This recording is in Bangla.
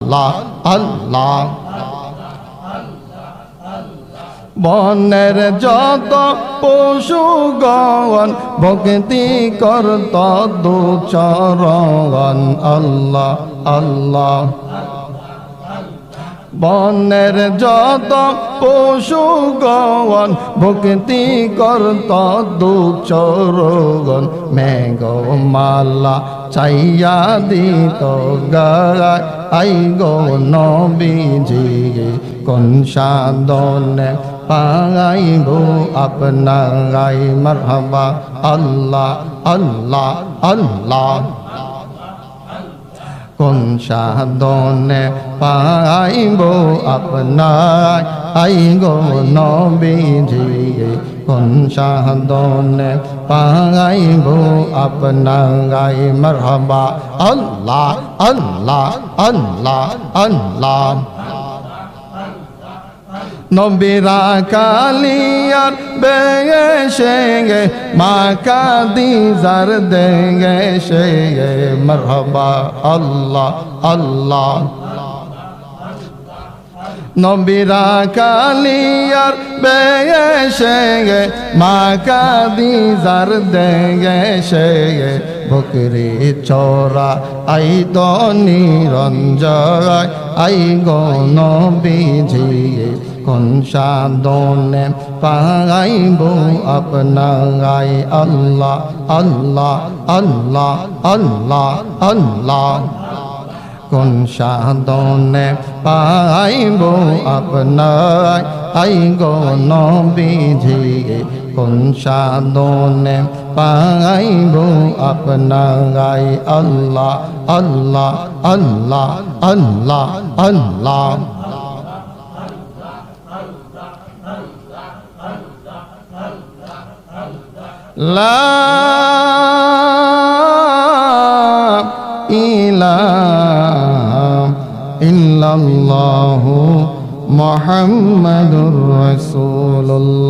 আল্লাহ আল্লাহ বনের যত পশুগণ ভক্তি করত দুচরণ আল্লাহ আল্লাহ বনের যত পশুগণ ভক্তি করত দুচরণ মেঘমালা চাইয়া দিত গায় আই গো নবীজি কোন সাধনে পাইব আপনারাই মারহাবা আল্লাহ আল্লাহ আল্লাহ কোন সাধনে পাইব আপনার আই গো নবীজি কোন সাধনে পাইব আপনারাই মারহাবা আল্লাহ আল্লাহ আল্লাহ আল্লাহ নবীরা কালিয়ার বেশে মা কাদিজার দেশে মারহাবা আল্লাহ আল্লাহ নবীরা কালিয়ার বেশে মা কাদিজার দেশে বকরি চোরা আই তো নিরঞ্জয় আই গো নবীজি কোন সাধনে পাইব আপনারাই আল্লাহ আল্লাহ আল্লাহ আল্লাহ আল্লাহ কোন সাধনে পাইব আপনার আই গো নবীজি কোন সাধনে পাইব আপনারাই আল্লাহ আল্লাহ আল্লাহ আল্লাহ আল্লাহ লা ইলাহা ইল্লাল্লাহু মুহাম্মাদুর রাসূলুল্লাহ।